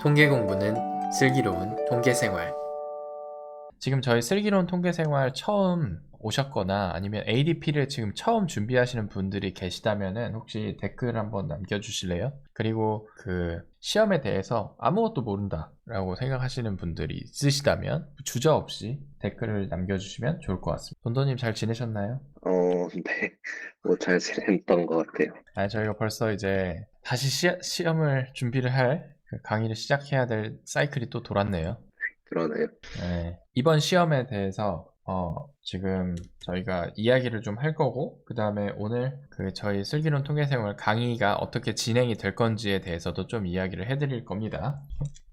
통계 공부는 슬기로운 통계생활. 지금 저희 슬기로운 통계생활 처음 오셨거나 아니면 ADP를 지금 처음 준비하시는 분들이 계시다면은 혹시 댓글 한번 남겨주실래요? 그리고 그 시험에 대해서 아무것도 모른다라고 생각하시는 분들이 있으시다면 주저없이 댓글을 남겨주시면 좋을 것 같습니다. 돈도님 잘 지내셨나요? 네. 뭐 잘 지냈던 것 같아요. 저희가 벌써 이제 다시 시험을 준비를 할 그 강의를 시작해야 될 사이클이 또 돌았네요. 그러네요. 네. 이번 시험에 대해서 지금 저희가 이야기를 좀 할 거고, 그 다음에 오늘 그 저희 슬기로운 통계생활 강의가 어떻게 진행이 될 건지에 대해서도 좀 이야기를 해드릴 겁니다.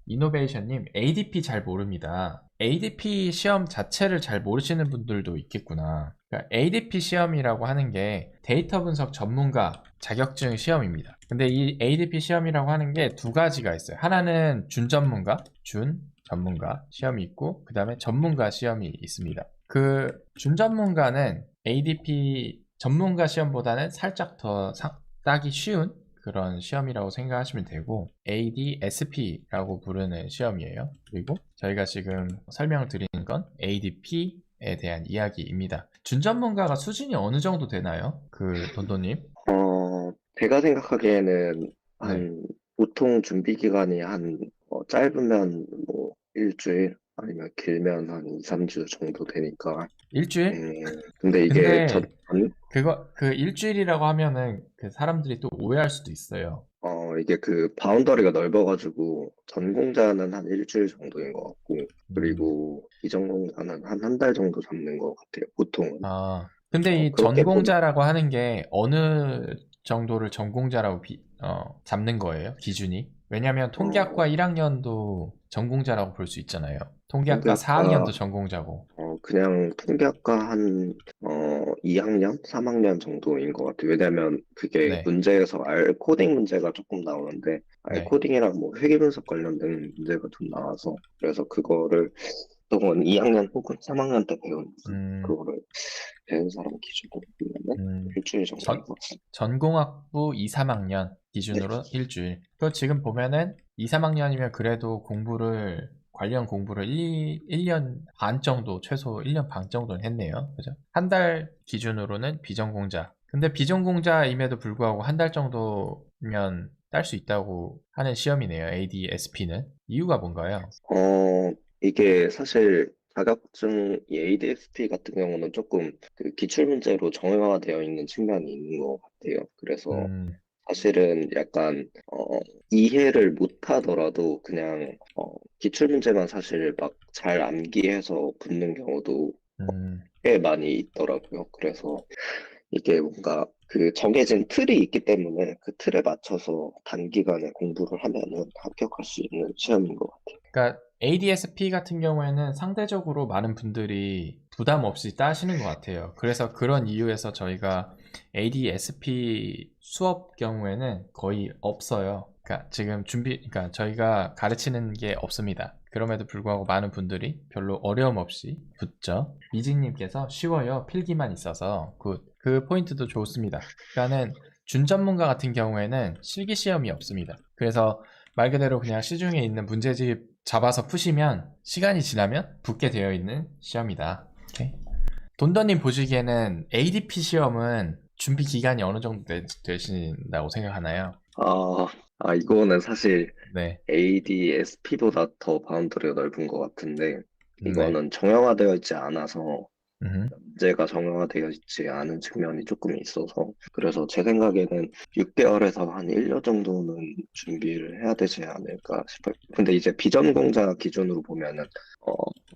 이노베이션님, ADP 잘 모릅니다. ADP 시험 자체를 잘 모르시는 분들도 있겠구나. 그러니까 ADP 시험이라고 하는 게 데이터 분석 전문가 자격증 시험입니다. 근데 이 ADP 시험이라고 하는 게 두 가지가 있어요. 하나는 준 전문가 시험이 있고, 그 다음에 전문가 시험이 있습니다. 그 준전문가는 ADP 전문가 시험보다는 살짝 더 따기 쉬운 그런 시험이라고 생각하시면 되고, ADSP라고 부르는 시험이에요. 그리고 저희가 지금 설명을 드리는 건 ADP에 대한 이야기입니다. 준전문가가 수준이 어느 정도 되나요? 그 돈도님? 제가 생각하기에는 네. 보통 준비 기간이 짧으면 뭐 일주일, 아니면 길면 한 2, 3주 정도 되니까. 일주일? 근데 이게 근데 그 일주일이라고 하면은 그 사람들이 또 오해할 수도 있어요. 이게 그 바운더리가 넓어가지고 전공자는 한 일주일 정도인 것 같고, 음. 그리고 비전공자는 한 달 정도 잡는 것 같아요, 보통은. 근데 이 그렇게 보면 전공자라고 하는 게 어느 정도를 전공자라고 잡는 거예요, 기준이? 왜냐면 통계학과 어, 1학년도 전공자라고 볼 수 있잖아요. 통계학과 통계학과 4학년도 전공자고. 그냥 통계학과 2학년, 3학년 정도인 것 같아요. 왜냐면 그게 네, 문제에서 코딩 문제가 조금 나오는데, 네. 코딩이랑 뭐 회계분석 관련된 문제가 좀 나와서, 그래서 그거를 보통 2학년 혹은 3학년 때 배우는, 음, 그거를 배운 사람 기준으로 보면 음, 일주일 정도인 전, 것 같아요. 전공학부 2, 3학년 네. 기준으로 일주일. 그 지금 보면은 2, 3학년이면 그래도 관련 공부를 1년 반 정도, 최소 1년 반 정도는 했네요. 그죠? 한 달 기준으로는 비전공자. 근데 비전공자임에도 불구하고 한 달 정도면 딸 수 있다고 하는 시험이네요. ADSP는. 이유가 뭔가요? 이게 사실 자격증 이 ADSP 같은 경우는 조금 그 기출 문제로 정형화되어 있는 측면이 있는 것 같아요. 그래서 음, 사실은 약간 이해를 못 하더라도 그냥 기출 문제만 사실 막 잘 암기해서 붙는 경우도 음, 꽤 많이 있더라고요. 그래서 이게 뭔가 그 정해진 틀이 있기 때문에 그 틀에 맞춰서 단기간에 공부를 하면은 합격할 수 있는 시험인 것 같아요. 그러니까 ADSP 같은 경우에는 상대적으로 많은 분들이 부담 없이 따시는 것 같아요. 그래서 그런 이유에서 저희가 ADSP 수업 경우에는 거의 없어요. 그러니까 지금 그러니까 저희가 가르치는 게 없습니다. 그럼에도 불구하고 많은 분들이 별로 어려움 없이 붙죠. 미진님께서 쉬워요. 필기만 있어서 그 포인트도 좋습니다. 그러니까는 준전문가 같은 경우에는 실기 시험이 없습니다. 그래서 말 그대로 그냥 시중에 있는 문제집 잡아서 푸시면 시간이 지나면 붙게 되어 있는 시험이다. 오케이. 돈더님 보시기에는 ADP 시험은 준비 기간이 어느 정도 되신다고 생각하나요? 아, 이거는 사실 네. ADSP보다 더 바운더리가 넓은 것 같은데, 네. 이거는 정형화되어 있지 않아서, 음. 문제가 정형화되어 있지 않은 측면이 조금 있어서, 그래서 제 생각에는 6개월에서 한 1년 정도는 준비를 해야 되지 않을까 싶어요. 근데 이제 비전공자 기준으로 보면은, 어,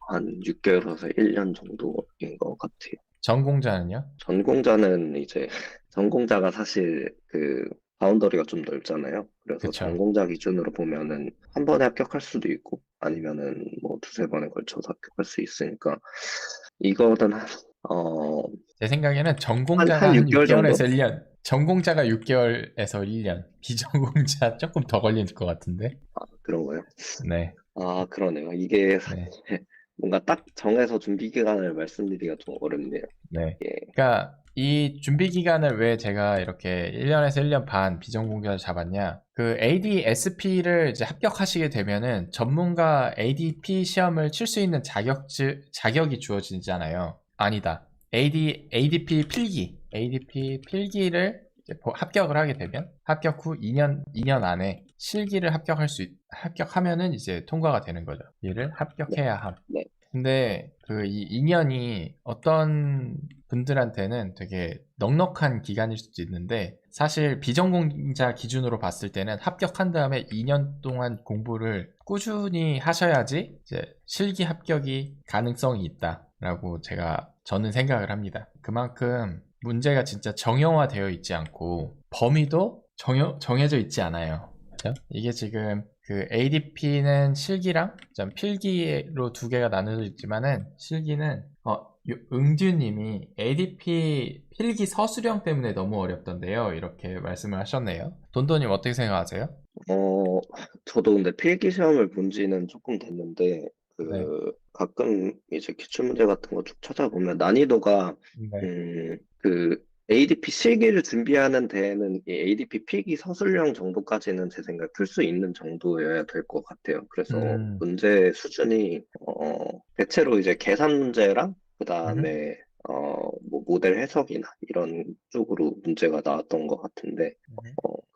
한 6개월에서 1년 정도인 것 같아요. 전공자는요? 전공자는 이제 전공자가 사실 그 바운더리가 좀 넓잖아요. 그래서 그쵸. 전공자 기준으로 보면은 한 번에 합격할 수도 있고, 아니면은 뭐 두세 번에 걸쳐서 합격할 수 있으니까, 이거는 제 생각에는 한 전공자가 한 6개월 6개월에서 정도? 1년, 전공자가 6개월에서 1년, 비전공자 조금 더 걸릴 것 같은데? 그런 거요? 네. 그러네요. 이게 네. 뭔가 딱 정해서 준비 기간을 말씀드리기가 좀 어렵네요. 네. 예. 그러니까 이 준비 기간을 왜 제가 이렇게 1년에서 1년 반 비전공자를 잡았냐? 그 ADSP를 이제 합격하시게 되면은 전문가 ADP 시험을 칠 수 있는 자격이 주어지잖아요. 아니다. ADP 필기를 이제 합격을 하게 되면 합격 후 2년 안에 실기를 합격하면은 이제 통과가 되는 거죠. 얘를 네, 합격해야 함. 네, 근데 그 이 2년이 어떤 분들한테는 되게 넉넉한 기간일 수도 있는데 사실 비전공자 기준으로 봤을 때는 합격한 다음에 2년 동안 공부를 꾸준히 하셔야지 이제 실기 합격이 가능성이 있다라고 저는 생각을 합니다. 그만큼 문제가 진짜 정형화되어 있지 않고 범위도 정해져 있지 않아요. 그죠? 이게 지금 그 ADP는 실기랑 필기로 두 개가 나눠져 있지만은 실기는 응듀님이 ADP 필기 서술형 때문에 너무 어렵던데요. 이렇게 말씀을 하셨네요. 돈도님 어떻게 생각하세요? 어, 저도 근데 필기 시험을 본 지는 조금 됐는데, 네. 가끔 이제 기출문제 같은 거 쭉 찾아보면 난이도가, 네. ADP 실기를 준비하는 데에는 이 ADP 필기 서술형 정도까지는 제 생각에 풀 수 있는 정도여야 될 것 같아요. 그래서 음, 문제 수준이, 대체로 이제 계산 문제랑, 그 음, 다음에, 뭐 모델 해석이나 이런 쪽으로 문제가 나왔던 것 같은데, 음.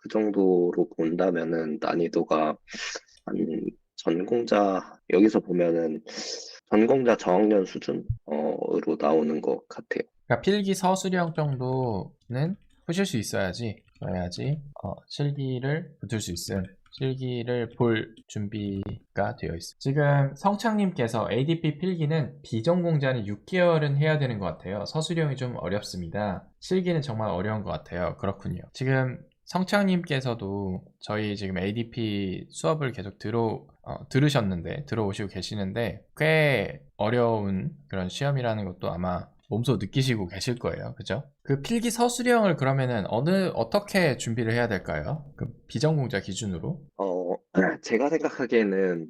그 정도로 본다면은 난이도가 한 여기서 보면은 전공자 저학년 수준으로 나오는 것 같아요. 그러니까 필기 서술형 정도는 푸실 수 있어야지, 실기를 붙을 수 있음. 실기를 볼 준비가 되어 있습니다. 지금 성창님께서 ADP 필기는 비전공자는 6개월은 해야 되는 것 같아요. 서술형이 좀 어렵습니다. 실기는 정말 어려운 것 같아요. 그렇군요. 지금 성창님께서도 저희 지금 ADP 수업을 계속 들어오시고 계시는데 꽤 어려운 그런 시험이라는 것도 아마 몸소 느끼시고 계실 거예요. 그죠? 그 필기 서술형을 그러면은 어떻게 준비를 해야 될까요? 그 비전공자 기준으로? 어, 제가 생각하기에는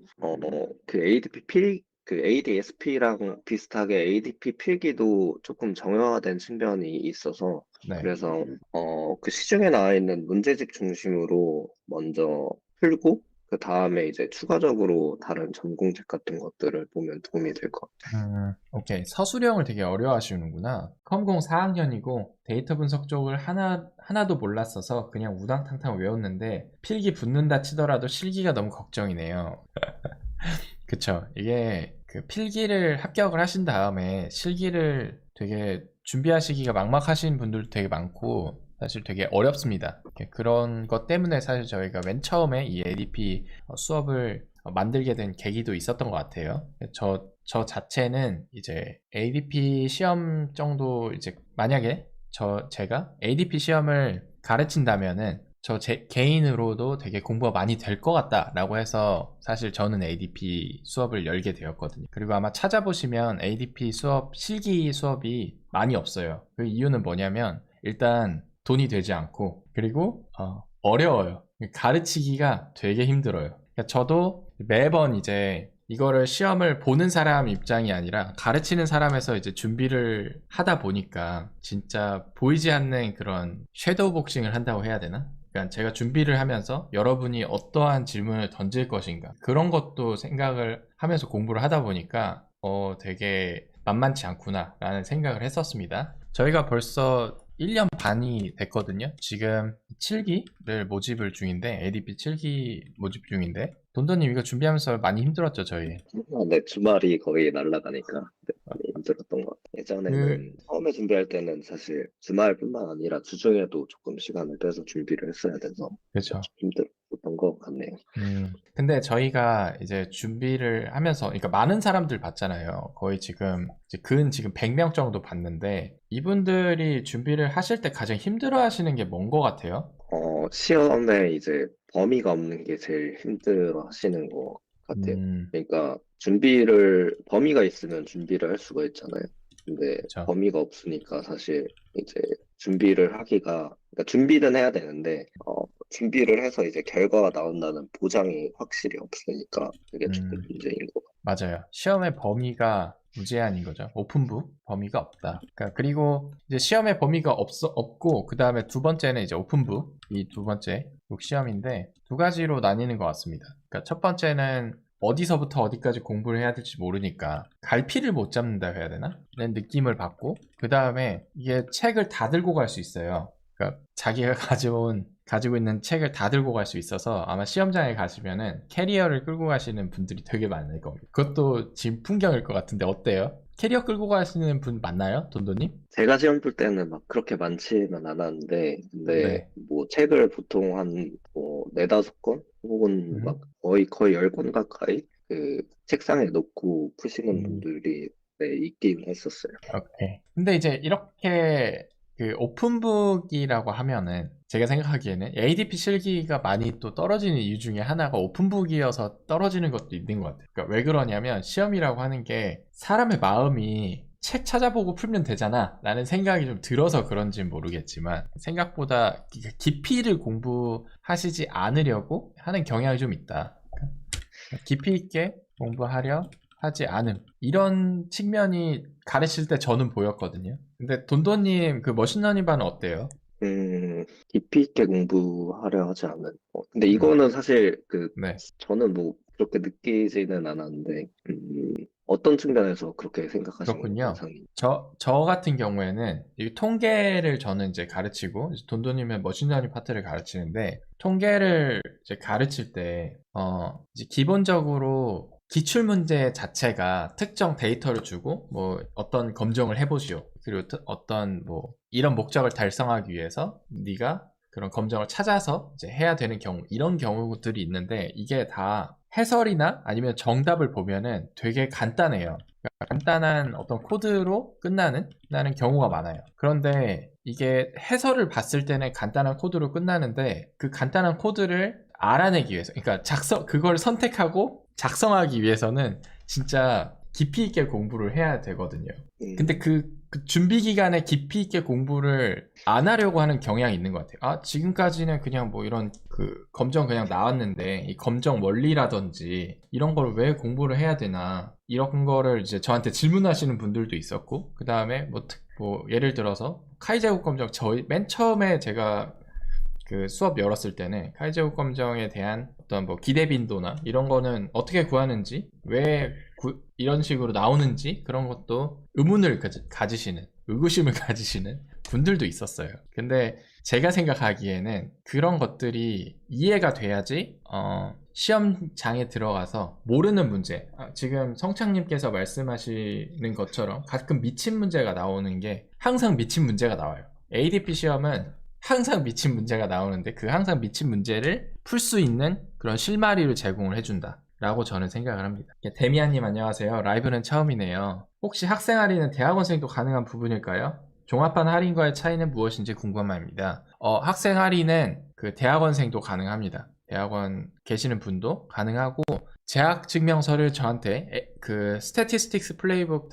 그 ADSP랑 비슷하게 ADP 필기도 조금 정형화된 측면이 있어서 네. 그래서 그 시중에 나와 있는 문제집 중심으로 먼저 풀고 그 다음에 이제 추가적으로 다른 전공책 같은 것들을 보면 도움이 될 것 같아요. 오케이. 서술형을 되게 어려워하시는구나. 컴공 4학년이고 데이터 분석 쪽을 하나도 몰랐어서 그냥 우당탕탕 외웠는데 필기 붙는다 치더라도 실기가 너무 걱정이네요. 그쵸. 이게 그 필기를 합격을 하신 다음에 실기를 되게 준비하시기가 막막하신 분들도 되게 많고 사실 되게 어렵습니다. 그런 것 때문에 사실 저희가 맨 처음에 이 ADP 수업을 만들게 된 계기도 있었던 것 같아요. 저 자체는 이제 ADP 시험 정도 이제 만약에 제가 ADP 시험을 가르친다면은 제 개인으로도 되게 공부가 많이 될 것 같다라고 해서 사실 저는 ADP 수업을 열게 되었거든요. 그리고 아마 찾아보시면 ADP 실기 수업이 많이 없어요. 그 이유는 뭐냐면 일단 돈이 되지 않고 그리고 어려워요. 가르치기가 되게 힘들어요. 그러니까 저도 매번 이제 이거를 시험을 보는 사람 입장이 아니라 가르치는 사람에서 이제 준비를 하다 보니까 진짜 보이지 않는 그런 섀도우 복싱을 한다고 해야 되나? 그러니까 제가 준비를 하면서 여러분이 어떠한 질문을 던질 것인가 그런 것도 생각을 하면서 공부를 하다 보니까 되게 만만치 않구나라는 생각을 했었습니다. 저희가 벌써 1년 반이 됐거든요. 지금 7기를 모집을 중인데 ADP 7기 모집 중인데 돈돈님 이거 준비하면서 많이 힘들었죠, 저희. 네, 주말이 거의 날아가니까 많이 힘들었던 것 같아요. 그 예전에는 처음에 준비할 때는 사실 주말뿐만 아니라 주중에도 조금 시간을 빼서 준비를 했어야 돼서 좀 그렇죠. 힘들었던 것 같네요. 근데 저희가 이제 준비를 하면서, 그러니까 많은 사람들 봤잖아요. 거의 지금 100명 정도 봤는데, 이분들이 준비를 하실 때 가장 힘들어 하시는 게 뭔 것 같아요? 시험에 이제 범위가 없는 게 제일 힘들어 하시는 것 같아요. 음, 그러니까 범위가 있으면 준비를 할 수가 있잖아요. 근데 그쵸. 범위가 없으니까 사실 이제 그러니까 준비는 해야 되는데, 준비를 해서 이제 결과가 나온다는 보장이 확실히 없으니까 그게 조금 음, 문제인 것 같아요. 맞아요. 시험의 범위가 무제한인 거죠. 오픈북 범위가 없다. 그러니까 그리고 이제 시험의 범위가 없고 그 다음에 두 번째는 이제 오픈북 이 두 번째 북 시험인데 두 가지로 나뉘는 것 같습니다. 그러니까 첫 번째는 어디서부터 어디까지 공부를 해야 될지 모르니까 갈피를 못 잡는다 해야 되나? 라는 느낌을 받고 그 다음에 이게 책을 다 들고 갈 수 있어요. 그러니까 자기가 가지고 있는 책을 다 들고 갈 수 있어서 아마 시험장에 가시면은 캐리어를 끌고 가시는 분들이 되게 많을 겁니다. 그것도 지금 풍경일 것 같은데 어때요? 캐리어 끌고 가시는 분 많나요? 돈도님? 제가 시험 볼 때는 막 그렇게 많지는 않았는데, 근데 네. 뭐 책을 보통 한 뭐 네다섯 권 혹은 막 음. 거의 10권 가까이 그 책상에 놓고 푸시는 음. 분들이 네, 있긴 했었어요. 오케이. 근데 이제 이렇게 그 오픈북이라고 하면은 제가 생각하기에는 ADP 실기가 많이 또 떨어지는 이유 중에 하나가 오픈북이어서 떨어지는 것도 있는 것 같아요. 그러니까 왜 그러냐면 시험이라고 하는 게 사람의 마음이 책 찾아보고 풀면 되잖아 라는 생각이 좀 들어서 그런지는 모르겠지만 생각보다 깊이를 공부하시지 않으려고 하는 경향이 좀 있다. 깊이 있게 공부하려 하지 않음. 이런 측면이 가르칠 때 저는 보였거든요. 근데 돈도님 그 머신러닝 반은 어때요? 깊이 있게 공부하려 하지 않은. 근데 음, 이거는 사실 네. 저는 뭐 그렇게 느끼지는 않았는데, 어떤 측면에서 그렇게 생각하시는 건가요, 그렇군요. 상님? 저 같은 경우에는 이 통계를 저는 이제 가르치고 이제 돈도님은 머신러닝 파트를 가르치는데 통계를 이제 가르칠 때 이제 기본적으로 기출 문제 자체가 특정 데이터를 주고 뭐 어떤 검정을 해보시오. 그리고 어떤 뭐 이런 목적을 달성하기 위해서 네가 그런 검정을 찾아서 이제 해야 되는 경우 이런 경우들이 있는데 이게 다 해설이나 아니면 정답을 보면은 되게 간단해요. 간단한 어떤 코드로 끝나는 경우가 많아요. 그런데 이게 해설을 봤을 때는 간단한 코드로 끝나는데 그 간단한 코드를 알아내기 위해서, 그러니까 그걸 선택하고 작성하기 위해서는 진짜 깊이 있게 공부를 해야 되거든요. 근데 음, 그 준비 기간에 깊이 있게 공부를 안 하려고 하는 경향이 있는 것 같아요. 아, 지금까지는 그냥 뭐 이런 그 검정 그냥 나왔는데 이 검정 원리라든지 이런 걸 왜 공부를 해야 되나 이런 거를 이제 저한테 질문하시는 분들도 있었고 그 다음에 뭐 예를 들어서 카이제국 검정 저희 맨 처음에 제가 그 수업 열었을 때는 카이제국 검정에 대한 어떤 뭐 기대 빈도나 이런 거는 어떻게 구하는지 왜 이런 식으로 나오는지 그런 것도 의문을 가지시는 의구심을 가지시는 분들도 있었어요. 근데 제가 생각하기에는 그런 것들이 이해가 돼야지 시험장에 들어가서 모르는 문제 지금 성창님께서 말씀하시는 것처럼 가끔 미친 문제가 나오는 게 항상 미친 문제가 나와요. ADP 시험은 항상 미친 문제가 나오는데 그 항상 미친 문제를 풀 수 있는 그런 실마리를 제공을 해준다 라고 저는 생각을 합니다. 데미안님 안녕하세요. 라이브는 처음이네요. 혹시 학생 할인은 대학원생도 가능한 부분일까요? 종합반 할인과의 차이는 무엇인지 궁금합니다. 학생 할인은 그 대학원생도 가능합니다. 대학원 계시는 분도 가능하고 재학 증명서를 저한테 그 스태티스틱스 플레이북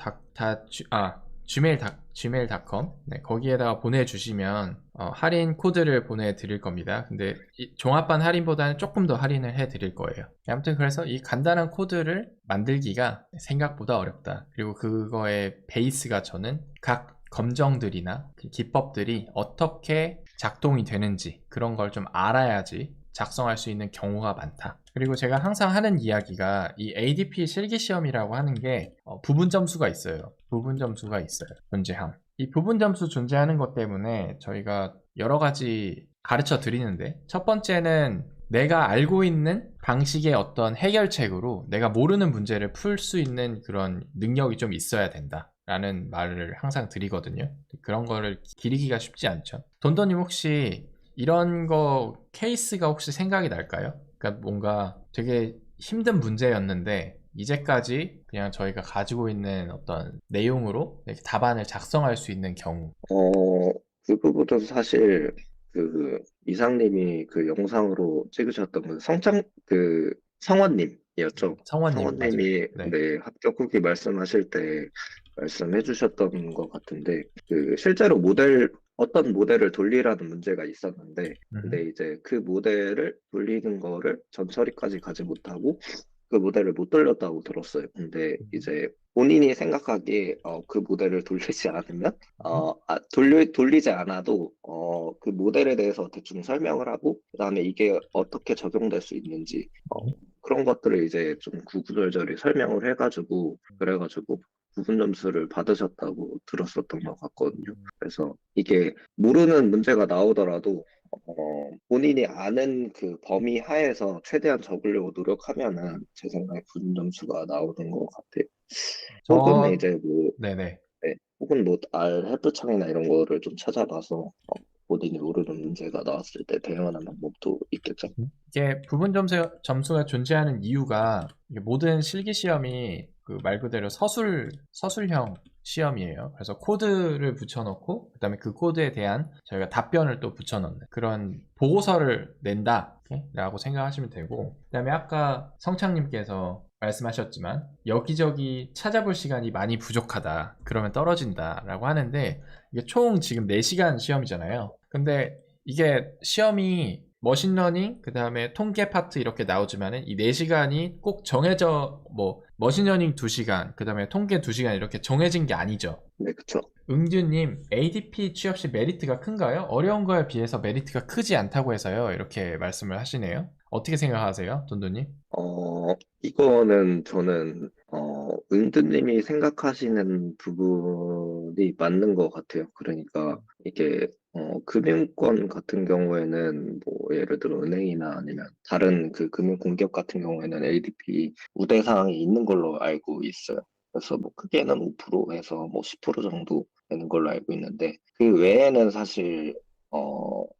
gmail.com 네, 거기에다가 보내주시면 할인 코드를 보내드릴 겁니다. 근데 종합반 할인보다는 조금 더 할인을 해드릴 거예요. 아무튼 그래서 이 간단한 코드를 만들기가 생각보다 어렵다. 그리고 그거의 베이스가 저는 각 검정들이나 그 기법들이 어떻게 작동이 되는지 그런 걸 좀 알아야지 작성할 수 있는 경우가 많다. 그리고 제가 항상 하는 이야기가 이 ADP 실기시험이라고 하는 게 부분 점수가 있어요. 부분 점수가 있어요. 존재함. 이 부분 점수 존재하는 것 때문에 저희가 여러 가지 가르쳐 드리는데 첫 번째는 내가 알고 있는 방식의 어떤 해결책으로 내가 모르는 문제를 풀 수 있는 그런 능력이 좀 있어야 된다. 라는 말을 항상 드리거든요. 그런 거를 기리기가 쉽지 않죠. 돈더님 혹시 이런 거 케이스가 혹시 생각이 날까요? 그러니까 뭔가 되게 힘든 문제였는데 이제까지 그냥 저희가 가지고 있는 어떤 내용으로 이렇게 답안을 작성할 수 있는 경우. 어, 그 부분은 사실 이상님이 그 영상으로 찍으셨던 성원님이었죠. 성원님, 맞아요. 성원님이 네. 네, 합격 후기 말씀하실 때 말씀해 주셨던 것 같은데, 실제로 어떤 모델을 돌리라는 문제가 있었는데, 음, 근데 이제 그 모델을 돌리는 거를 전처리까지 가지 못하고, 그 모델을 못 돌렸다고 들었어요. 근데 이제 본인이 생각하기에 그 모델을 돌리지 않으면 돌리지 않아도 그 모델에 대해서 대충 설명을 하고 그다음에 이게 어떻게 적용될 수 있는지 그런 것들을 이제 좀 구구절절히 설명을 해가지고 그래가지고 부분 점수를 받으셨다고 들었었던 것 같거든요. 그래서 이게 모르는 문제가 나오더라도 본인이 아는 그 범위 하에서 최대한 적으려고 노력하면은 제 생각에 부분 점수가 나오는 것 같아요. 혹은 저, 이제 뭐, 네네. 네, 혹은 뭐 R help창이나 이런 거를 좀 찾아봐서 본인이 모르는 문제가 나왔을 때 대응하는 방법도 있겠죠. 이게 부분 점수가 존재하는 이유가 이게 모든 실기 시험이 그 말 그대로 서술형 시험이에요. 그래서 코드를 붙여놓고 그다음에 그 코드에 대한 저희가 답변을 또 붙여넣는 그런 보고서를 낸다라고 생각하시면 되고 그다음에 아까 성창님께서 말씀하셨지만 여기저기 찾아볼 시간이 많이 부족하다. 그러면 떨어진다라고 하는데 이게 총 지금 4시간 시험이잖아요. 근데 이게 시험이 머신러닝, 그 다음에 통계 파트 이렇게 나오지만은 이 4시간이 꼭 정해져, 뭐, 머신러닝 2시간, 그 다음에 통계 2시간 이렇게 정해진 게 아니죠. 네, 그쵸. 응규님, ADP 취업 시 메리트가 큰가요? 어려운 거에 비해서 메리트가 크지 않다고 해서요. 이렇게 말씀을 하시네요. 어떻게 생각하세요, 돈도님? 이거는 저는, 은드님이 생각하시는 부분이 맞는 것 같아요. 그러니까 이게, 금융권 같은 경우에는 뭐 예를 들어 은행이나 아니면 다른 그 금융공기업 같은 경우에는 ADP 우대사항이 있는 걸로 알고 있어요. 그래서 뭐 크게는 5%에서 뭐 10% 정도 되는 걸로 알고 있는데 그 외에는 사실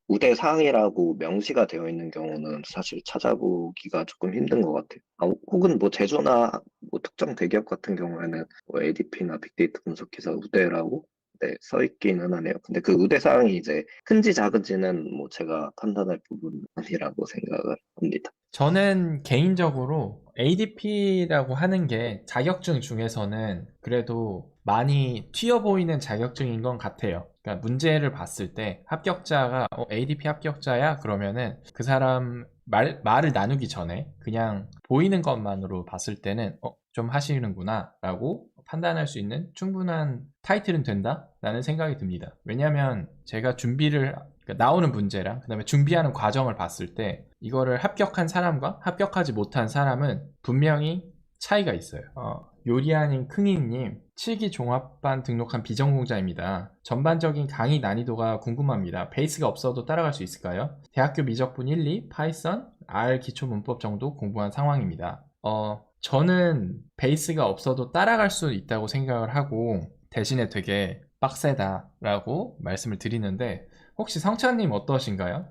우대 사항이라고 명시가 되어 있는 경우는 사실 찾아보기가 조금 힘든 것 같아요. 혹은 뭐 제조나 뭐 특정 대기업 같은 경우에는 뭐 ADP나 빅데이터 분석 기사 우대라고 네, 써 있기는 하네요. 근데 그 우대 사항이 이제 큰지 작은지는 뭐 제가 판단할 부분은 아니라고 생각을 합니다. 저는 개인적으로 ADP라고 하는 게 자격증 중에서는 그래도 많이 튀어 보이는 자격증인 것 같아요. 그러니까 문제를 봤을 때 합격자가 ADP 합격자야? 그러면은 그 사람 말을 나누기 전에 그냥 보이는 것만으로 봤을 때는 좀 하시는구나 라고 판단할 수 있는 충분한 타이틀은 된다? 라는 생각이 듭니다. 왜냐하면 제가 그러니까 나오는 문제랑 그다음에 준비하는 과정을 봤을 때 이거를 합격한 사람과 합격하지 못한 사람은 분명히 차이가 있어요. 요리아님, 크니님, 7기 종합반 등록한 비전공자입니다. 전반적인 강의 난이도가 궁금합니다. 베이스가 없어도 따라갈 수 있을까요? 대학교 미적분 1, 2, 파이썬, R 기초 문법 정도 공부한 상황입니다. 저는 베이스가 없어도 따라갈 수 있다고 생각을 하고 대신에 되게 빡세다라고 말씀을 드리는데 혹시 성찬님 어떠신가요?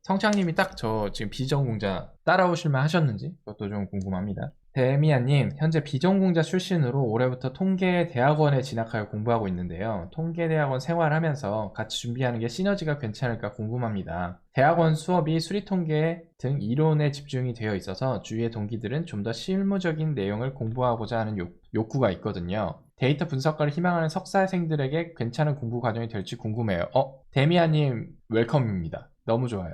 성찬님이 딱 저 지금 비전공자 따라오실만 하셨는지 그것도 좀 궁금합니다. 데미안님, 현재 비전공자 출신으로 올해부터 통계대학원에 진학하여 공부하고 있는데요. 통계대학원 생활하면서 같이 준비하는 게 시너지가 괜찮을까 궁금합니다. 대학원 수업이 수리통계 등 이론에 집중이 되어 있어서 주위의 동기들은 좀 더 실무적인 내용을 공부하고자 하는 욕구가 있거든요. 데이터 분석가를 희망하는 석사생들에게 괜찮은 공부 과정이 될지 궁금해요. 데미안님 웰컴입니다. 너무 좋아요.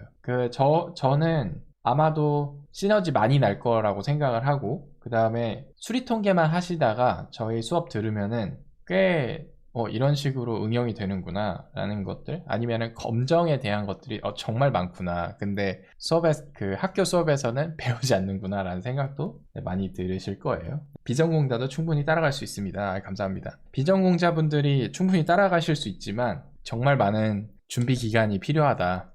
저는 아마도 시너지 많이 날 거라고 생각을 하고 그 다음에 수리 통계만 하시다가 저희 수업 들으면은 꽤 이런 식으로 응용이 되는구나 라는 것들 아니면은 검정에 대한 것들이 정말 많구나 근데 학교 수업에서는 배우지 않는구나 라는 생각도 많이 들으실 거예요. 비전공자도 충분히 따라갈 수 있습니다. 감사합니다. 비전공자분들이 충분히 따라가실 수 있지만 정말 많은 준비 기간이 필요하다.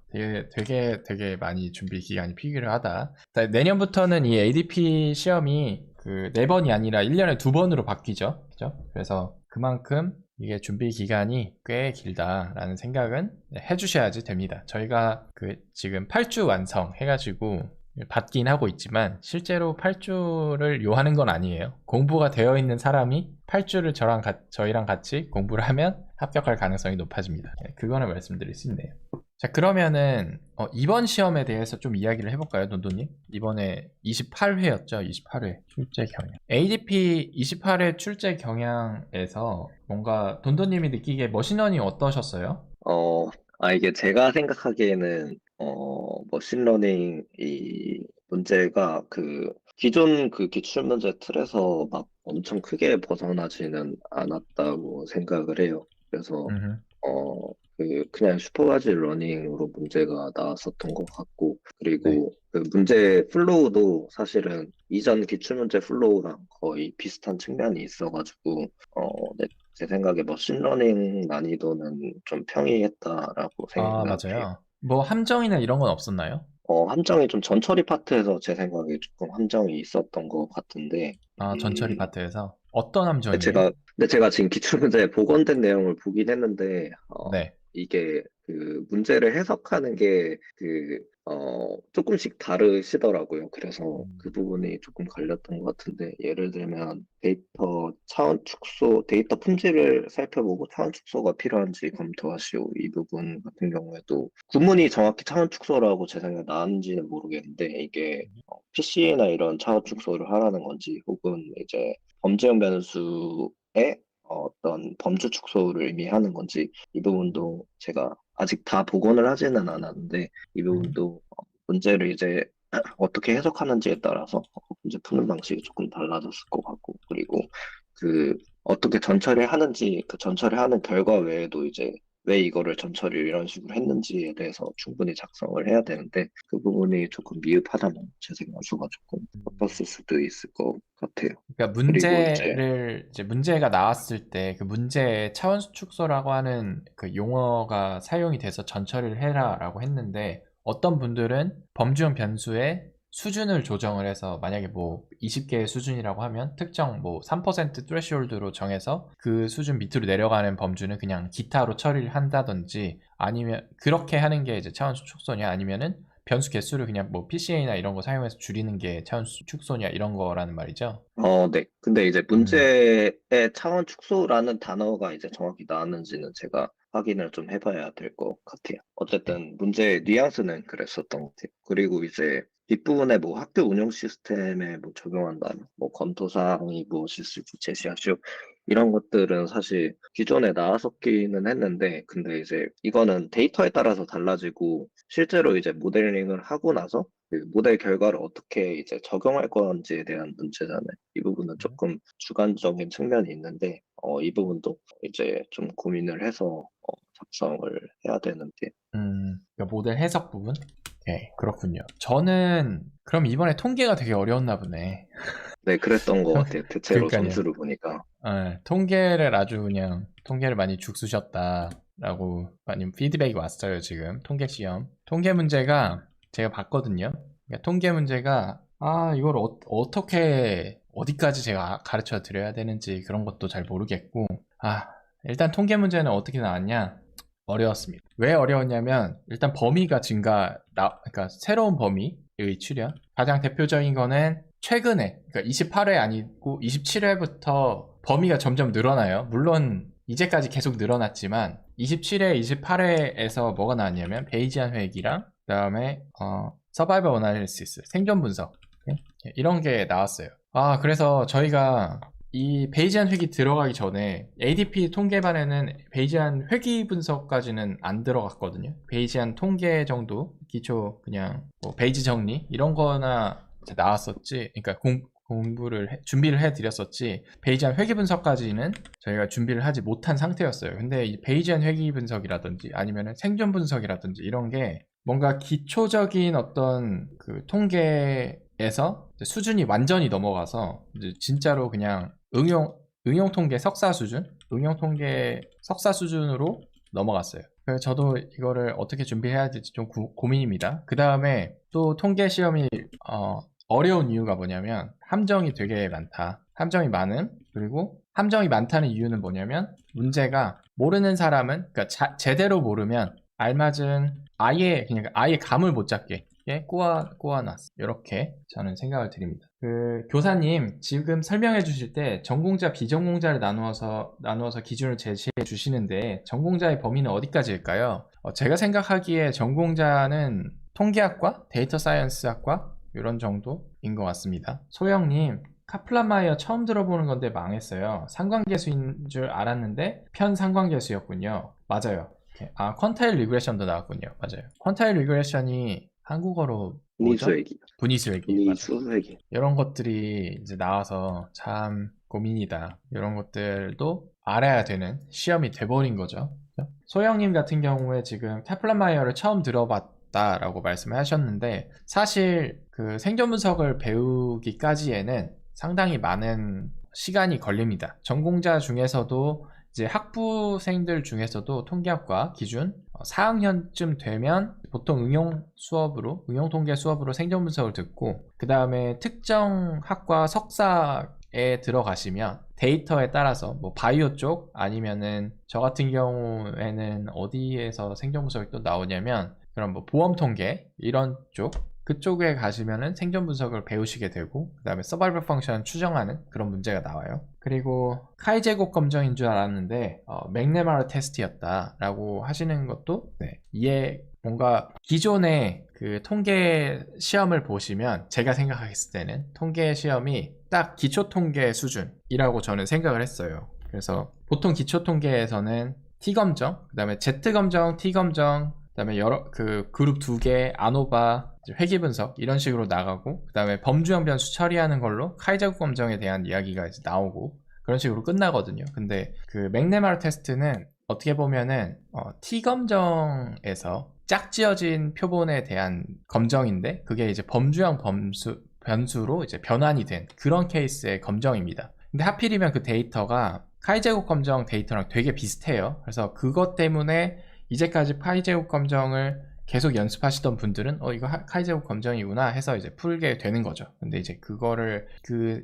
되게 많이 준비 기간이 필요하다. 내년부터는 이 ADP 시험이 그 4번이 아니라 1년에 2번으로 바뀌죠. 그죠? 그래서 그만큼 이게 준비 기간이 꽤 길다라는 생각은 해주셔야지 됩니다. 저희가 지금 8주 완성 해가지고 받긴 하고 있지만 실제로 8주를 요하는 건 아니에요. 공부가 되어 있는 사람이 8주를 저희랑 같이 공부를 하면 합격할 가능성이 높아집니다. 그거는 말씀드릴 수 있네요. 자, 그러면은 이번 시험에 대해서 좀 이야기를 해볼까요, 돈돈님? 이번에 28회였죠, 28회 출제 경향. ADP 28회 출제 경향에서 뭔가 돈돈님이 느끼기에 머신러닝 어떠셨어요? 이게 제가 생각하기에는, 머신러닝 이 문제가 기존 그 기출문제 틀에서 막 엄청 크게 벗어나지는 않았다고 생각을 해요. 그래서 음흠. 그냥 슈퍼바지 러닝으로 문제가 나왔었던 것 같고, 네. 그리고 그 문제 플로우도 사실은 이전 기출문제 플로우랑 거의 비슷한 측면이 있어가지고, 제 생각에 머신러닝 난이도는 좀 평이했다라고 아, 생각해요. 맞아요. 뭐 함정이나 이런 건 없었나요? 함정이 좀 전처리 파트에서 제 생각에 조금 함정이 있었던 것 같은데, 아, 전처리 파트에서 어떤 근데 함정이에요? 제가 지금 기출문제 복원된 내용을 보긴 했는데, 네. 이게 그 문제를 해석하는 게 조금씩 다르시더라고요. 그래서 음. 그 부분이 조금 걸렸던 것 같은데, 예를 들면 데이터 차원 축소, 데이터 품질을 살펴보고 차원 축소가 필요한지 검토하시오. 이 부분 같은 경우에도 구문이 정확히 차원 축소라고 제 생각에 나왔는지는 모르겠는데, 이게 PC나 이런 차원 축소를 하라는 건지, 혹은 이제 범죄형 변수의 어떤 범주 축소를 의미하는 건지, 이 부분도 제가 아직 다 복원을 하지는 않았는데, 이 음. 부분도 문제를 이제 어떻게 해석하는지에 따라서 문제 푸는 방식이 조금 달라졌을 것 같고, 그리고 그 어떻게 전처리 하는지, 그 전처리 하는 결과 외에도 이제 왜 이거를 전처리를 이런 식으로 했는지에 대해서 충분히 작성을 해야 되는데, 그 부분이 조금 미흡하다는 제 생각수가 조금 음. 컸을 수도 있을 것 같아요. 그러니까 그리고 이제 문제를 이제 문제가 나왔을 때 그 문제의 차원수 축소라고 하는 그 용어가 사용이 돼서 전처리를 해라라고 했는데 어떤 분들은 범주형 변수의 수준을 조정을 해서 만약에 뭐 20개의 수준이라고 하면 특정 뭐 3% 트레시홀드로 정해서 그 수준 밑으로 내려가는 범주는 그냥 기타로 처리를 한다든지 아니면 그렇게 하는 게 이제 차원수 축소냐 아니면은 변수 개수를 그냥 뭐 PCA나 이런 거 사용해서 줄이는 게 차원수 축소냐 이런 거라는 말이죠. 네. 근데 이제 음. 문제의 차원 축소라는 단어가 이제 정확히 나왔는지는 제가 확인을 좀 해봐야 될 것 같아요. 네. 어쨌든 문제의 뉘앙스는 그랬었던 것 같아요. 그리고 이제 뒷부분에 뭐 학교 운영 시스템에 뭐 적용한다면 뭐 검토 사항이 무엇이 있을지 제시하시오. 이런 것들은 사실 기존에 나왔었기는 했는데, 근데 이제 이거는 데이터에 따라서 달라지고 실제로 이제 모델링을 하고 나서 그 모델 결과를 어떻게 이제 적용할 건지에 대한 문제잖아요. 이 부분은 조금 주관적인 측면이 있는데, 이 부분도 이제 좀 고민을 해서 작성을 해야 되는데, 그러니까 모델 해석 부분? 네, 그렇군요. 저는 그럼 이번에 통계가 되게 어려웠나 보네. 네, 그랬던 것 같아요. 대체로 그러니까요. 점수를 보니까. 통계를 아주 그냥 통계를 많이 죽쓰셨다라고 많이 피드백이 왔어요, 지금. 통계 시험. 통계 문제가 제가 봤거든요. 그러니까 통계 문제가 이걸 어떻게 어디까지 제가 가르쳐 드려야 되는지 그런 것도 잘 모르겠고 일단 통계 문제는 어떻게 나왔냐? 어려웠습니다. 왜 어려웠냐면 일단 범위가 그러니까 새로운 범위의 출현. 가장 대표적인 거는 최근에 그러니까 28회 아니고 27회부터 범위가 점점 늘어나요. 물론 이제까지 계속 늘어났지만 27회, 28회에서 뭐가 나왔냐면 베이지안 회귀랑 그다음에 서바이벌 어나리시스 생존 분석 이런 게 나왔어요. 그래서 저희가 이 베이지안 회귀 들어가기 전에 ADP 통계반에는 베이지안 회귀 분석까지는 안 들어갔거든요. 베이지안 통계 정도 기초 그냥 뭐 베이지 정리 이런 거나 이제 나왔었지. 그러니까 공부를 준비를 해드렸었지. 베이지안 회귀 분석까지는 저희가 준비를 하지 못한 상태였어요. 근데 이 베이지안 회귀 분석이라든지 아니면 생존 분석이라든지 이런 게 뭔가 기초적인 어떤 그 통계에서 수준이 완전히 넘어가서 이제 진짜로 그냥 응용 통계 석사 수준, 응용 통계 석사 수준으로 넘어갔어요. 그래서 저도 이거를 어떻게 준비해야 될지 좀 고민입니다. 그 다음에 또 통계 시험이 어려운 이유가 뭐냐면 함정이 되게 많다. 함정이 많음. 그리고 함정이 많다는 이유는 뭐냐면 문제가 모르는 사람은 그러니까 제대로 모르면 알맞은 아예 감을 못 잡게 꼬아놨어. 이렇게 저는 생각을 드립니다. 그 교사님 지금 설명해 주실 때 전공자 비전공자를 나누어서 기준을 제시해 주시는데 전공자의 범위는 어디까지일까요? 제가 생각하기에 전공자는 통계학과, 데이터 사이언스학과 이런 정도인 것 같습니다. 소영님 카플란마이어 처음 들어보는 건데 망했어요. 상관계수인 줄 알았는데 편상관계수였군요. 맞아요. 퀀타일 리그레션도 나왔군요. 맞아요. 퀀타일 리그레션이 한국어로 뭐죠? 분위수액이. 분위수액이 맞아. 분위수액이. 이런 것들이 이제 나와서 참 고민이다. 이런 것들도 알아야 되는 시험이 돼버린 거죠. 그죠? 소영님 같은 경우에 지금 테플란마이어를 처음 들어봤다라고 말씀을 하셨는데 사실 그 생존 분석을 배우기까지에는 상당히 많은 시간이 걸립니다. 전공자 중에서도 이제 학부생들 중에서도 통계학과 기준 4학년쯤 되면 보통 응용 통계 수업으로 생존 분석을 듣고 그 다음에 특정 학과 석사에 들어가시면 데이터에 따라서 뭐 바이오 쪽 아니면은 저 같은 경우에는 어디에서 생존 분석이 또 나오냐면 그런 뭐 보험 통계 이런 쪽 그쪽에 가시면은 생존 분석을 배우시게 되고 그 다음에 서바이벌 펑션 추정하는 그런 문제가 나와요. 그리고 카이 제곱 검정인 줄 알았는데 맥네마르 테스트였다 라고 하시는 것도 이해 뭔가 기존의 그 통계 시험을 보시면 제가 생각했을 때는 통계 시험이 딱 기초 통계 수준이라고 저는 생각을 했어요. 그래서 보통 기초 통계에서는 T 검정, 그 다음에 Z 검정, T 검정, 그 다음에 여러 그 그룹 2개, 아노바, 회귀 분석 이런 식으로 나가고 그 다음에 범주형 변수 처리하는 걸로 카이제곱 검정에 대한 이야기가 이제 나오고 그런 식으로 끝나거든요. 근데 그 맥네마르 테스트는 어떻게 보면은 T 검정에서 짝지어진 표본에 대한 검정인데 그게 이제 범주형 변수로 이제 변환이 된 그런 케이스의 검정입니다. 근데 하필이면 그 데이터가 카이제곱 검정 데이터랑 되게 비슷해요. 그래서 그것 때문에 이제까지 카이제곱 검정을 계속 연습하시던 분들은 이거 카이제곱 검정이구나 해서 이제 풀게 되는 거죠. 근데 이제 그거를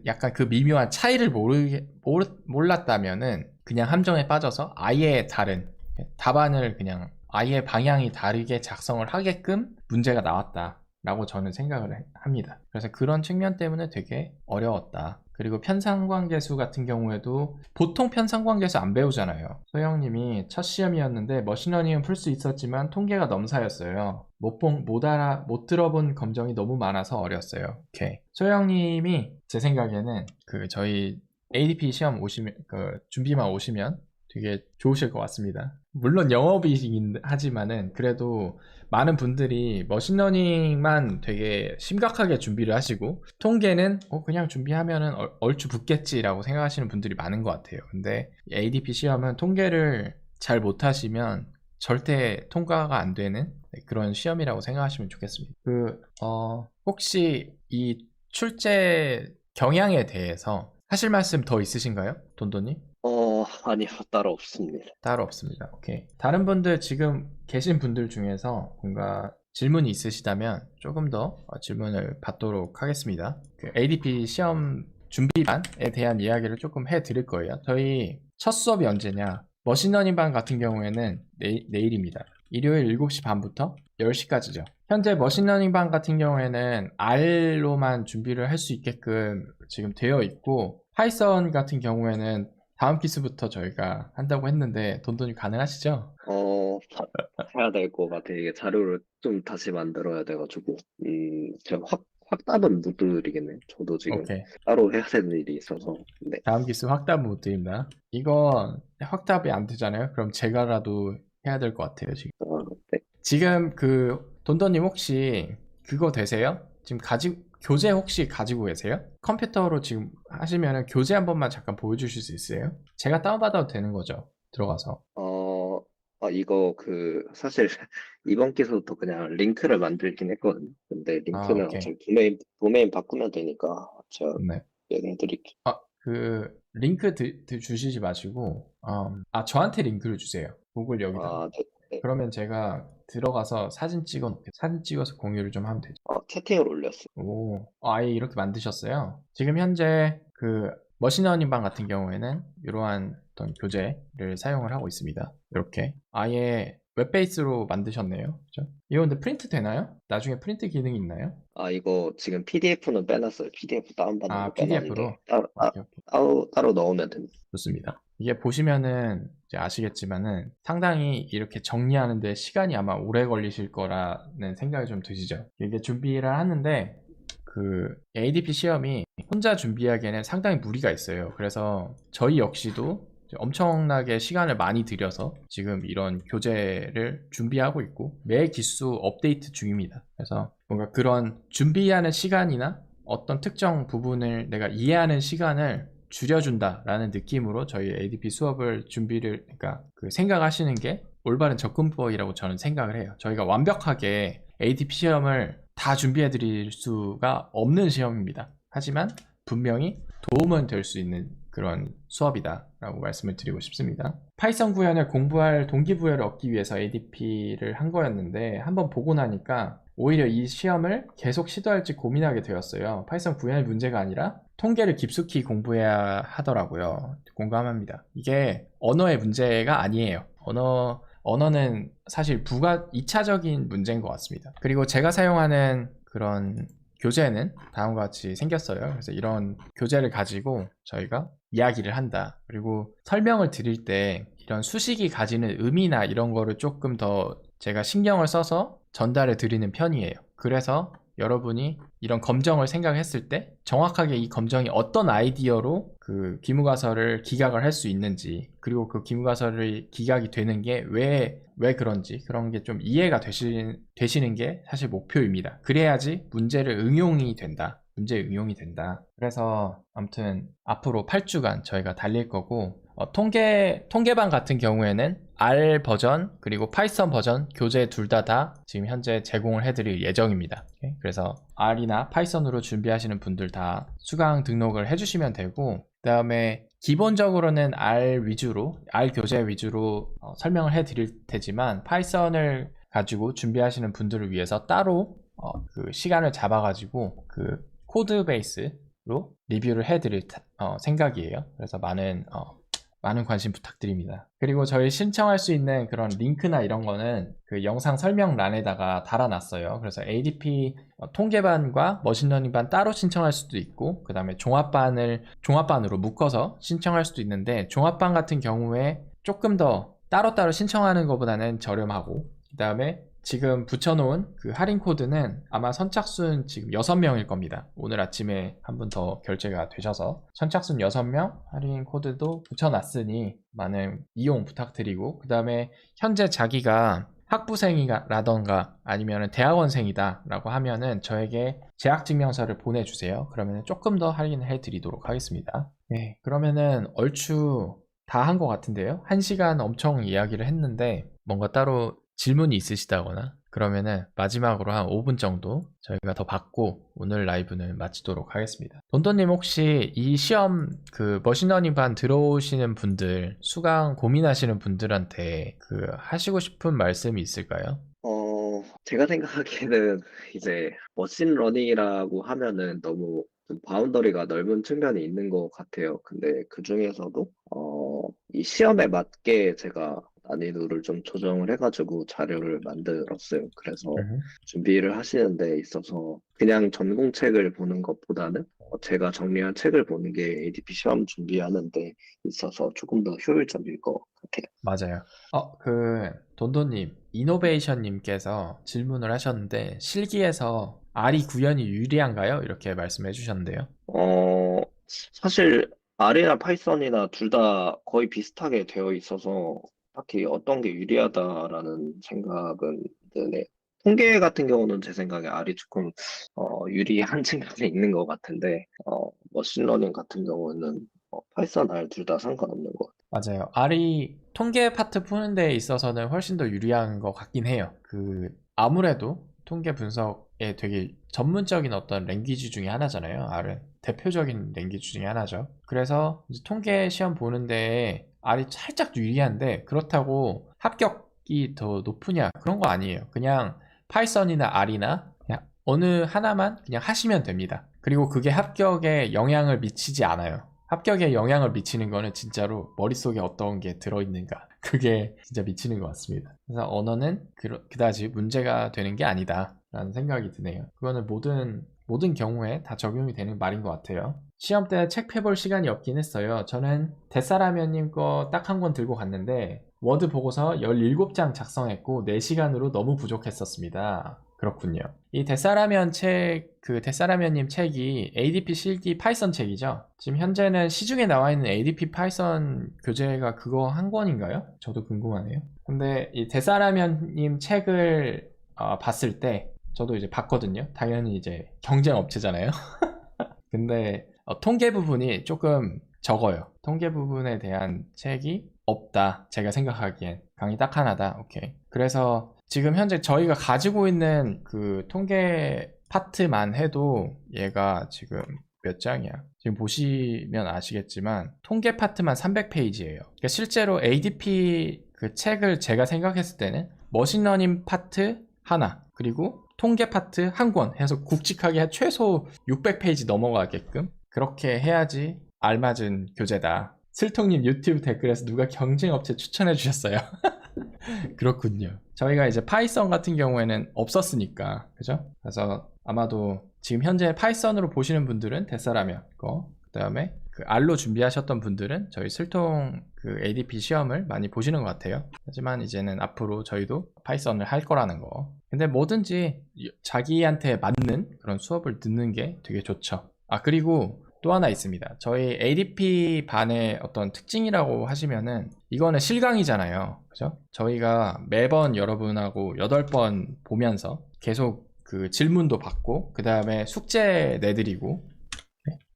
약간 그 미묘한 차이를 몰랐다면은 그냥 함정에 빠져서 아예 다른 답안을 그냥 아예 방향이 다르게 작성을 하게끔 문제가 나왔다라고 저는 생각을 합니다. 그래서 그런 측면 때문에 되게 어려웠다. 그리고 편상관계수 같은 경우에도 보통 편상관계수 안 배우잖아요. 소영님이 첫 시험이었는데 머신러닝은 풀 수 있었지만 통계가 넘사였어요. 못 들어본 검정이 너무 많아서 어려웠어요. 오케이. 소영님이 제 생각에는 그 저희 ADP 시험 오시면 준비만 오시면 되게 좋으실 것 같습니다. 물론 영업이긴 하지만은 그래도 많은 분들이 머신러닝만 되게 심각하게 준비를 하시고 통계는 그냥 준비하면은 얼추 붙겠지라고 생각하시는 분들이 많은 것 같아요. 근데 ADP 시험은 통계를 잘 못하시면 절대 통과가 안 되는 그런 시험이라고 생각하시면 좋겠습니다. 혹시 이 출제 경향에 대해서 하실 말씀 더 있으신가요? 돈돈님? 아니요, 따로 없습니다. 따로 없습니다. 오케이. 다른 분들 지금 계신 분들 중에서 뭔가 질문이 있으시다면 조금 더 질문을 받도록 하겠습니다. 그 ADP 시험 준비반에 대한 이야기를 조금 해드릴 거예요. 저희 첫 수업이 언제냐? 머신러닝 반 같은 경우에는 내일입니다. 일요일 7시 반부터 10시까지죠. 현재 머신러닝 반 같은 경우에는 R로만 준비를 할 수 있게끔 지금 되어 있고 파이썬 같은 경우에는 다음 기수부터 저희가 한다고 했는데 돈돈이 가능하시죠? 해야 될 것 같아. 이게 자료를 좀 다시 만들어야 돼가지고. 제가 확답은 못 드리겠네. 저도 지금 오케이. 따로 해야 되는 일이 있어서. 네. 다음 기수 확답 못 드립니다. 이거 확답이 안 되잖아요. 그럼 제가라도 해야 될 것 같아요, 지금. 네. 지금 돈돈님 혹시 그거 되세요? 지금 교재 혹시 가지고 계세요? 컴퓨터로 지금 하시면은 교재 한 번만 잠깐 보여주실 수 있어요? 제가 다운받아도 되는 거죠? 들어가서. 이거 사실 이번 기서부터 그냥 링크를 만들긴 했거든요. 근데 링크는 오케이. 어차피 도메인 바꾸면 되니까 제가 네. 얘기해 드릴게요. 링크 주시지 마시고, 저한테 링크를 주세요. 구글 여기다. 네. 그러면 제가 들어가서 사진 찍어서 공유를 좀 하면 되죠. 채팅을 올렸어요. 오, 아예 이렇게 만드셨어요? 지금 현재 머신러닝 방 같은 경우에는 이러한 어떤 교재를 사용을 하고 있습니다. 이렇게 아예 웹베이스로 만드셨네요. 그죠? 이거 근데 프린트 되나요? 나중에 프린트 기능이 있나요? 이거 지금 PDF는 빼놨어요. PDF 다운받는 거 PDF로? 빼놨는데 따로 넣으면 됩니다. 좋습니다. 이게 보시면은 이제 아시겠지만은 상당히 이렇게 정리하는데 시간이 아마 오래 걸리실 거라는 생각이 좀 드시죠? 이게 준비를 하는데 ADP 시험이 혼자 준비하기에는 상당히 무리가 있어요. 그래서 저희 역시도 엄청나게 시간을 많이 들여서 지금 이런 교재를 준비하고 있고 매 기수 업데이트 중입니다. 그래서 뭔가 그런 준비하는 시간이나 어떤 특정 부분을 내가 이해하는 시간을 줄여준다라는 느낌으로 저희 ADP 수업을 그러니까 그 생각하시는 게 올바른 접근법이라고 저는 생각을 해요. 저희가 완벽하게 ADP 시험을 다 준비해 드릴 수가 없는 시험입니다. 하지만 분명히 도움은 될 수 있는 그런 수업이다 라고 말씀을 드리고 싶습니다. 파이썬 구현을 공부할 동기부여를 얻기 위해서 ADP를 한 거였는데 한번 보고 나니까 오히려 이 시험을 계속 시도할지 고민하게 되었어요. 파이썬 구현의 문제가 아니라 통계를 깊숙이 공부해야 하더라고요. 공감합니다. 이게 언어의 문제가 아니에요. 언어는 사실 2차적인 문제인 것 같습니다. 그리고 제가 사용하는 그런 교재는 다음과 같이 생겼어요. 그래서 이런 교재를 가지고 저희가 이야기를 한다. 그리고 설명을 드릴 때 이런 수식이 가지는 의미나 이런 거를 조금 더 제가 신경을 써서 전달해 드리는 편이에요. 그래서 여러분이 이런 검정을 생각했을 때 정확하게 이 검정이 어떤 아이디어로 그 기무가설을 기각을 할 수 있는지, 그리고 그 기무가설이 기각이 되는 게 왜 그런지 그런 게 좀 이해가 되시는 게 사실 목표입니다. 그래야지 문제 응용이 된다. 그래서 아무튼 앞으로 8주간 저희가 달릴 거고, 통계반 같은 경우에는 R 버전 그리고 파이썬 버전 교재 둘 다 지금 현재 제공을 해드릴 예정입니다. 그래서 R이나 파이썬으로 준비하시는 분들 다 수강 등록을 해주시면 되고, 그 다음에 기본적으로는 R 교재 위주로 설명을 해드릴 테지만 파이썬을 가지고 준비하시는 분들을 위해서 따로 그 시간을 잡아가지고 그 코드 베이스로 리뷰를 해드릴 생각이에요. 그래서 많은 관심 부탁드립니다. 그리고 저희 신청할 수 있는 그런 링크나 이런 거는 그 영상 설명란에다가 달아놨어요. 그래서 ADP 통계반과 머신러닝반 따로 신청할 수도 있고, 그 다음에 종합반으로 묶어서 신청할 수도 있는데, 종합반 같은 경우에 조금 더 따로따로 신청하는 것보다는 저렴하고, 그 다음에 지금 붙여놓은 그 할인 코드는 아마 선착순 지금 6명일 겁니다. 오늘 아침에 한 분 더 결제가 되셔서 선착순 6명 할인 코드도 붙여놨으니 많은 이용 부탁드리고, 그 다음에 현재 자기가 학부생이라던가 아니면 대학원생이다 라고 하면은 저에게 재학증명서를 보내주세요. 그러면 조금 더 할인을 해드리도록 하겠습니다. 네, 그러면은 얼추 다 한 것 같은데요. 1시간 엄청 이야기를 했는데 뭔가 따로 질문이 있으시다거나 그러면은 마지막으로 한 5분 정도 저희가 더 받고 오늘 라이브는 마치도록 하겠습니다. 돈돈님, 혹시 이 시험 그 머신러닝 반 들어오시는 분들, 수강 고민하시는 분들한테 그 하시고 싶은 말씀이 있을까요? 제가 생각하기에는 이제 머신러닝이라고 하면은 너무 좀 바운더리가 넓은 측면이 있는 것 같아요. 근데 그 중에서도 이 시험에 맞게 제가 난이도를 좀 조정을 해가지고 자료를 만들었어요. 그래서 준비를 하시는 데 있어서 그냥 전공책을 보는 것보다는 제가 정리한 책을 보는 게 ADP 시험 준비하는 데 있어서 조금 더 효율적일 것 같아요. 맞아요. 그 돈돈님, 이노베이션님께서 질문을 하셨는데 실기에서 R이 구현이 유리한가요? 이렇게 말씀해 주셨는데요. 사실 R이나 파이썬이나 둘 다 거의 비슷하게 되어 있어서 딱히 어떤 게 유리하다라는 생각은 드네요. 통계 같은 경우는 제 생각에 R이 조금 유리한 측면이 있는 것 같은데 머신러닝 같은 경우는 파이썬, R 둘 다 상관없는 것 같아요. 맞아요. R이 통계 파트 푸는 데 있어서는 훨씬 더 유리한 것 같긴 해요. 아무래도 통계 분석에 되게 전문적인 어떤 랭귀지 중에 하나잖아요. R은 대표적인 랭귀지 중에 하나죠. 그래서 이제 통계 시험 보는데 R이 살짝 유리한데, 그렇다고 합격이 더 높으냐 그런 거 아니에요. 그냥 파이썬이나 R이나 그냥 어느 하나만 그냥 하시면 됩니다. 그리고 그게 합격에 영향을 미치지 않아요. 합격에 영향을 미치는 거는 진짜로 머릿속에 어떤 게 들어있는가, 그게 진짜 미치는 것 같습니다. 그래서 언어는 그다지 문제가 되는 게 아니다 라는 생각이 드네요. 그거는 모든 경우에 다 적용이 되는 말인 것 같아요. 시험 때 책 펴볼 시간이 없긴 했어요. 저는 데사라면님 거 딱 한 권 들고 갔는데 워드 보고서 17장 작성했고 4시간으로 너무 부족했었습니다. 그렇군요. 이 데사라면 데사라면님 책이 ADP 실기 파이썬 책이죠? 지금 현재는 시중에 나와 있는 ADP 파이썬 교재가 그거 한 권인가요? 저도 궁금하네요. 근데 이 데사라면님 책을 봤을 때 저도 이제 봤거든요. 당연히 이제 경쟁 업체잖아요. 근데 통계 부분이 조금 적어요. 통계 부분에 대한 책이 없다. 제가 생각하기엔 강의 딱 하나다. 오케이. 그래서 지금 현재 저희가 가지고 있는 그 통계 파트만 해도 얘가 지금 몇 장이야? 지금 보시면 아시겠지만 통계 파트만 300페이지예요. 그러니까 실제로 ADP 그 책을 제가 생각했을 때는 머신러닝 파트 하나, 그리고 통계 파트 한 권 해서 굵직하게 최소 600페이지 넘어가게끔 그렇게 해야지 알맞은 교재다. 슬통님 유튜브 댓글에서 누가 경쟁업체 추천해 주셨어요. 그렇군요. 저희가 이제 파이썬 같은 경우에는 없었으니까, 그죠? 그래서 아마도 지금 현재 파이썬으로 보시는 분들은 데사라면 거, 그 다음에 그 R로 준비하셨던 분들은 저희 슬통 그 ADP 시험을 많이 보시는 것 같아요. 하지만 이제는 앞으로 저희도 파이썬을 할 거라는 거. 근데 뭐든지 자기한테 맞는 그런 수업을 듣는 게 되게 좋죠. 그리고 또 하나 있습니다. 저희 ADP 반의 어떤 특징이라고 하시면은 이거는 실강이잖아요. 그죠? 저희가 매번 여러분하고 8번 보면서 계속 그 질문도 받고 그 다음에 숙제 내드리고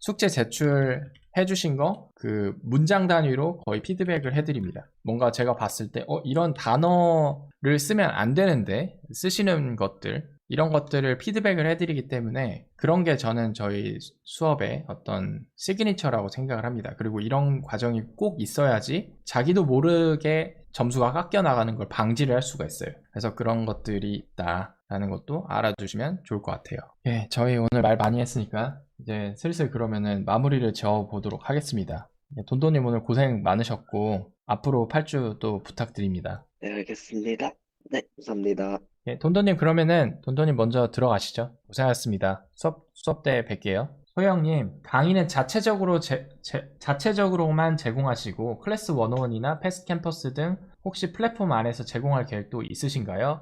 숙제 제출해 주신 거 그 문장 단위로 거의 피드백을 해드립니다. 뭔가 제가 봤을 때 이런 단어를 쓰면 안 되는데 쓰시는 것들 이런 것들을 피드백을 해드리기 때문에 그런 게 저는 저희 수업의 어떤 시그니처라고 생각을 합니다. 그리고 이런 과정이 꼭 있어야지 자기도 모르게 점수가 깎여 나가는 걸 방지를 할 수가 있어요. 그래서 그런 것들이 있다라는 것도 알아두시면 좋을 것 같아요. 예, 저희 오늘 말 많이 했으니까 이제 슬슬 그러면은 마무리를 지어 보도록 하겠습니다. 돈돈님 오늘 고생 많으셨고 앞으로 8주 또 부탁드립니다. 네, 알겠습니다. 네, 감사합니다. 예, 돈돈님 그러면은 돈돈님 먼저 들어가시죠. 고생하셨습니다. 수업 때 뵐게요. 소영님, 강의는 자체적으로만 제공하시고 클래스 101이나 패스트 캠퍼스 등 혹시 플랫폼 안에서 제공할 계획도 있으신가요?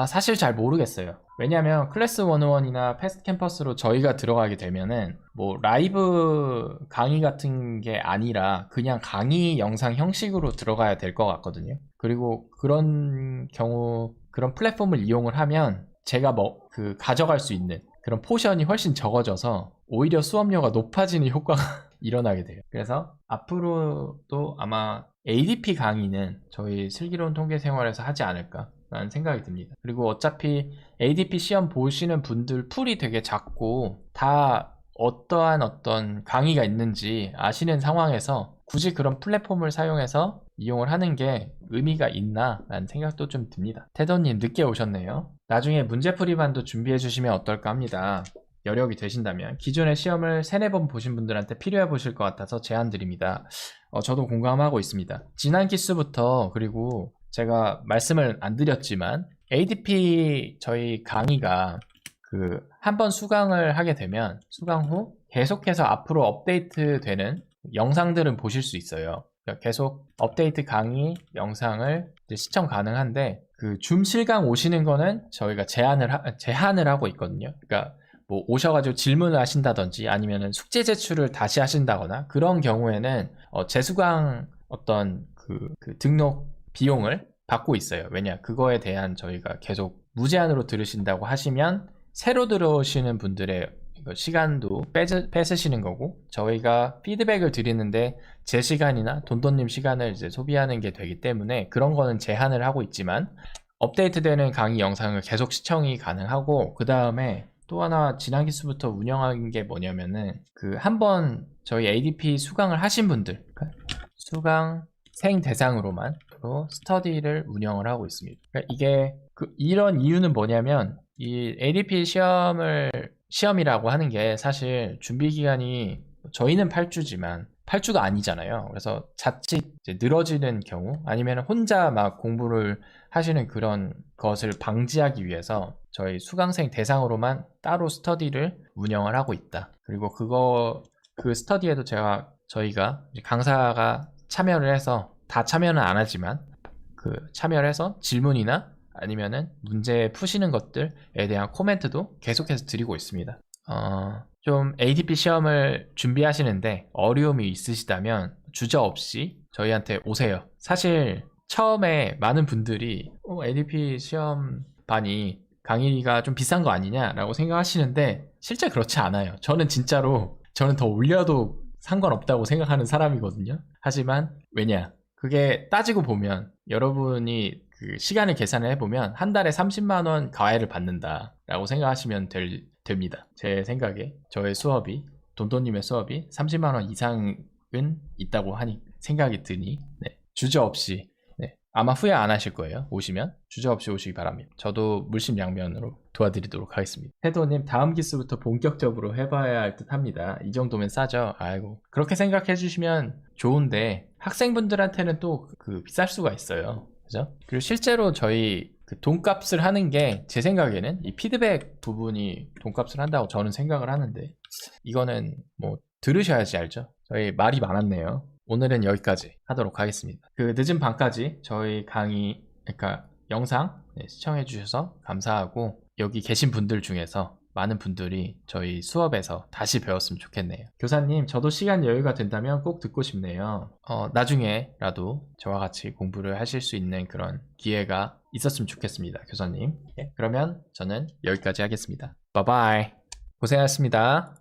사실 잘 모르겠어요. 왜냐면 클래스 101이나 패스트 캠퍼스로 저희가 들어가게 되면은 뭐 라이브 강의 같은 게 아니라 그냥 강의 영상 형식으로 들어가야 될 것 같거든요. 그리고 그런 경우 그런 플랫폼을 이용을 하면 제가 가져갈 수 있는 그런 포션이 훨씬 적어져서 오히려 수업료가 높아지는 효과가 일어나게 돼요. 그래서 앞으로도 아마 ADP 강의는 저희 슬기로운 통계 생활에서 하지 않을까 라는 생각이 듭니다. 그리고 어차피 ADP 시험 보시는 분들 풀이 되게 작고 다 어떠한 어떤 강의가 있는지 아시는 상황에서 굳이 그런 플랫폼을 사용해서 이용을 하는 게 의미가 있나 라는 생각도 좀 듭니다. 테더님 늦게 오셨네요. 나중에 문제풀이반도 준비해 주시면 어떨까 합니다. 여력이 되신다면 기존의 시험을 3-4번 보신 분들한테 필요해 보실 것 같아서 제안 드립니다. 저도 공감하고 있습니다. 지난 기수부터 그리고 제가 말씀을 안 드렸지만 ADP 저희 강의가 한번 수강을 하게 되면 수강 후 계속해서 앞으로 업데이트 되는 영상들은 보실 수 있어요. 그러니까 계속 업데이트 강의 영상을 시청 가능한데 줌 실강 오시는 거는 저희가 제한을 하고 있거든요. 그러니까 뭐 오셔가지고 질문을 하신다든지 아니면은 숙제 제출을 다시 하신다거나 그런 경우에는 재수강 어떤 그 등록 비용을 받고 있어요. 왜냐 그거에 대한 저희가 계속 무제한으로 들으신다고 하시면 새로 들어오시는 분들의 시간도 뺏으시는 거고 저희가 피드백을 드리는데 제 시간이나 돈돈님 시간을 이제 소비하는 게 되기 때문에 그런 거는 제한을 하고 있지만 업데이트되는 강의 영상을 계속 시청이 가능하고 그 다음에 또 하나 지난 기수부터 운영한 게 뭐냐면은 한번 저희 ADP 수강을 하신 분들 수강생 대상으로만 스터디를 운영을 하고 있습니다. 그러니까 이게 이런 이유는 뭐냐면 이 ADP 시험이라고 하는 게 사실 준비 기간이 저희는 8주지만 8주가 아니잖아요. 그래서 자칫 이제 늘어지는 경우 아니면 혼자 막 공부를 하시는 그런 것을 방지하기 위해서 저희 수강생 대상으로만 따로 스터디를 운영을 하고 있다. 그리고 그 스터디에도 저희가 강사가 참여를 해서 다 참여는 안 하지만 참여를 해서 질문이나 아니면은 문제 푸시는 것들에 대한 코멘트도 계속해서 드리고 있습니다. 좀 ADP 시험을 준비하시는데 어려움이 있으시다면 주저없이 저희한테 오세요. 사실 처음에 많은 분들이 ADP 시험 반이 강의가 좀 비싼 거 아니냐라고 생각하시는데 실제 그렇지 않아요. 저는 더 올려도 상관없다고 생각하는 사람이거든요. 하지만 왜냐? 그게 따지고 보면 여러분이 그 시간을 계산을 해보면 한 달에 30만 원 과외를 받는다라고 생각하시면 됩니다. 제 생각에 저의 수업이 돈돈님의 수업이 30만 원 이상은 있다고 하니 생각이 드니 네, 주저없이 네, 아마 후회 안 하실 거예요. 오시면 주저없이 오시기 바랍니다. 저도 물심양면으로 도와드리도록 하겠습니다. 태도님 다음 기수부터 본격적으로 해봐야 할 듯 합니다. 이 정도면 싸죠? 아이고 그렇게 생각해 주시면 좋은데 학생분들한테는 또 그 비쌀 수가 있어요. 그죠? 그리고 실제로 저희 그 돈값을 하는 게 제 생각에는 이 피드백 부분이 돈값을 한다고 저는 생각을 하는데 이거는 뭐 들으셔야지 알죠? 저희 말이 많았네요. 오늘은 여기까지 하도록 하겠습니다. 그 늦은 밤까지 저희 강의, 그러니까 영상 시청해 주셔서 감사하고 여기 계신 분들 중에서 많은 분들이 저희 수업에서 다시 배웠으면 좋겠네요. 교사님, 저도 시간 여유가 된다면 꼭 듣고 싶네요. 나중에라도 저와 같이 공부를 하실 수 있는 그런 기회가 있었으면 좋겠습니다. 교사님. 예, 그러면 저는 여기까지 하겠습니다. 바이바이. 고생하셨습니다.